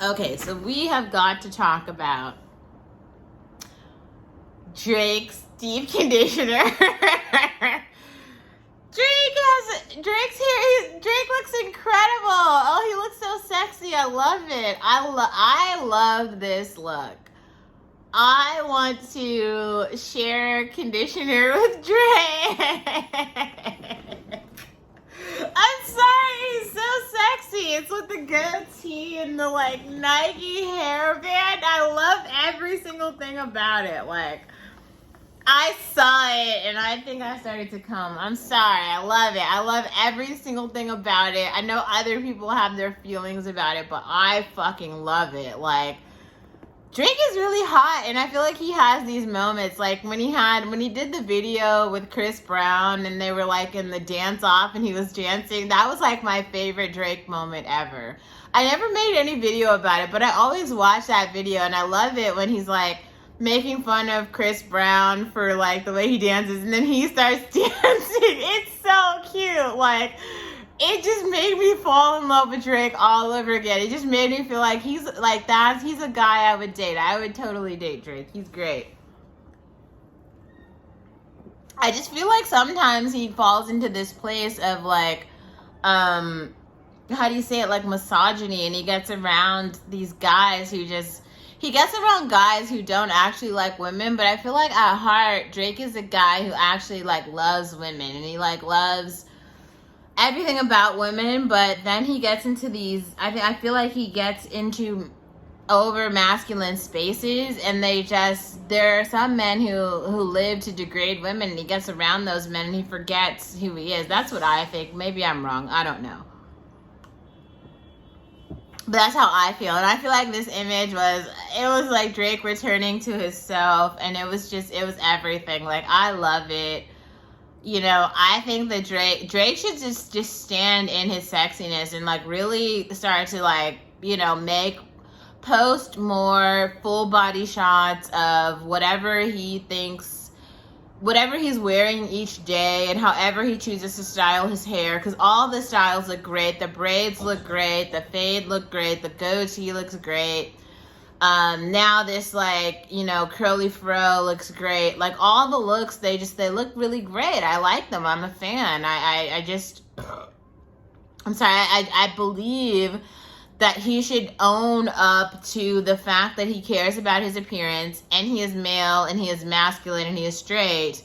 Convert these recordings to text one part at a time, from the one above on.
Okay, so we have got to talk about Drake's deep conditioner. Drake's here. Drake looks incredible. Oh, he looks so sexy. I love it. I love this look. I want to share conditioner with Drake. I'm sorry, he's so sexy. It's with the goatee and the like Nike hairband. I love every single thing about it. Like, I saw it and I think I started to come. I'm sorry. I love it. I love every single thing about it. I know other people have their feelings about it, but I fucking love it. Like, Drake is really hot, and I feel like he has these moments, like when he did the video with Chris Brown, and they were like in the dance off, and he was dancing. That was like my favorite Drake moment ever. I never made any video about it, but I always watch that video, and I love it when he's like making fun of Chris Brown for like the way he dances, and then he starts dancing. It's so cute, like. It just made me fall in love with Drake all over again. It just made me feel like he's a guy I would date. I would totally date Drake. He's great. I just feel like sometimes he falls into this place of like, how do you say it, like misogyny, and he gets around these guys who just, he gets around guys who don't actually like women, but I feel like at heart, Drake is a guy who actually like loves women, and he like loves everything about women, but then he gets into these, I feel like he gets into over masculine spaces, and there are some men who live to degrade women, and he gets around those men and he forgets who he is. That's what I think. Maybe I'm wrong. I don't know. But that's how I feel. And I feel like this image it was like Drake returning to himself, and it was everything. Like, I love it. You know, I think that Drake should just stand in his sexiness and like really start to like, you know, post more full body shots of whatever he thinks, whatever he's wearing each day, and however he chooses to style his hair, because all the styles look great. The braids look great, the fade look great, the goatee looks great. Now this like, you know, curly fro looks great. Like all the looks, they look really great. I like them. I'm a fan. I'm sorry. I believe that he should own up to the fact that he cares about his appearance, and he is male, and he is masculine, and he is straight.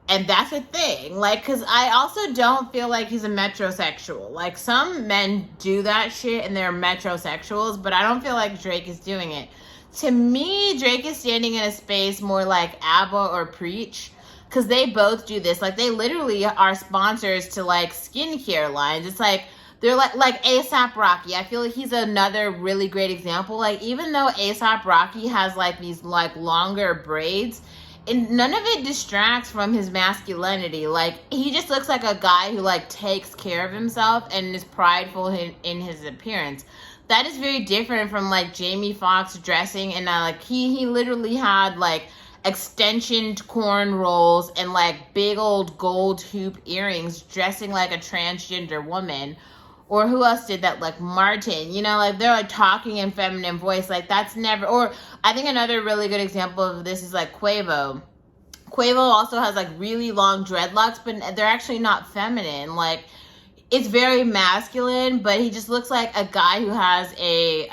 And that's a thing. Like, because I also don't feel like he's a metrosexual. Like, some men do that shit and they're metrosexuals, but I don't feel like Drake is doing it. To me, Drake is standing in a space more like ABBA or Preach, because they both do this. Like, they literally are sponsors to, like, skincare lines. It's like, they're like A$AP Rocky. I feel like he's another really great example. Like, even though A$AP Rocky has, like, these, like, longer braids, and none of it distracts from his masculinity. Like, he just looks like a guy who like takes care of himself and is prideful in his appearance. That is very different from like Jamie Foxx dressing, and like he literally had like extensioned corn rolls and like big old gold hoop earrings, dressing like a transgender woman. Or who else did that? Like Martin, you know, like they're like talking in feminine voice. Like, that's never, or I think another really good example of this is like Quavo. Quavo also has like really long dreadlocks, but they're actually not feminine. Like, it's very masculine, but he just looks like a guy who has a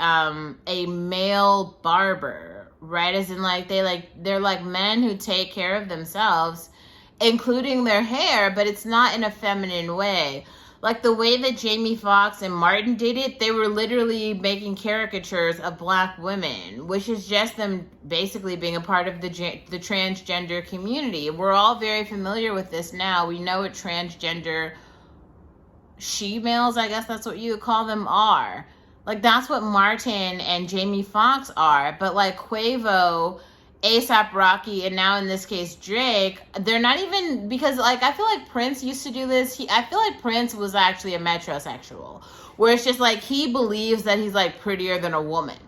male barber, right? As in like they're like men who take care of themselves, including their hair, but it's not in a feminine way. Like the way that Jamie Foxx and Martin did it, they were literally making caricatures of black women, which is just them basically being a part of the transgender community. We're all very familiar with this now. We know what transgender she-males, I guess that's what you would call them, are. Like, that's what Martin and Jamie Foxx are. But like Quavo, A$AP Rocky, and now in this case Drake, they're not even, because like I feel like Prince used to do this. I feel like Prince was actually a metrosexual, where it's just like he believes that he's like prettier than a woman.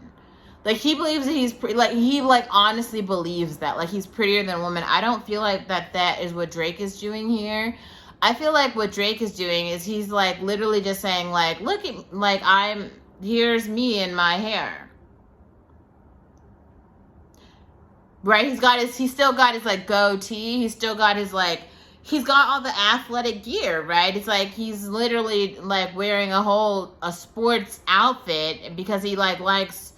Like, he believes that he honestly believes that like he's prettier than a woman. I don't feel like that is what Drake is doing here. I feel like what Drake is doing is he's like literally just saying like, look at, like, here's me in my hair. right? He's still got his like goatee. He's still got his like, he's got all the athletic gear, right? It's like he's literally like wearing a sports outfit because he like likes,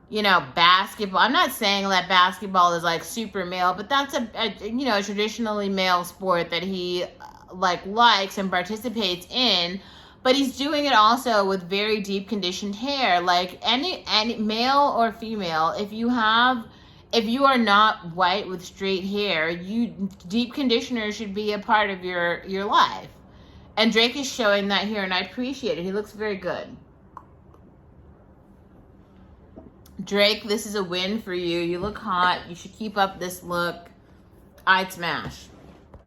you know, basketball. I'm not saying that basketball is like super male, but that's a traditionally male sport that he like likes and participates in. But he's doing it also with very deep conditioned hair. Like any male or female, if you are not white with straight hair, deep conditioner should be a part of your life. And Drake is showing that here, and I appreciate it. He looks very good. Drake, this is a win for you. You look hot. You should keep up this look. I'd smash.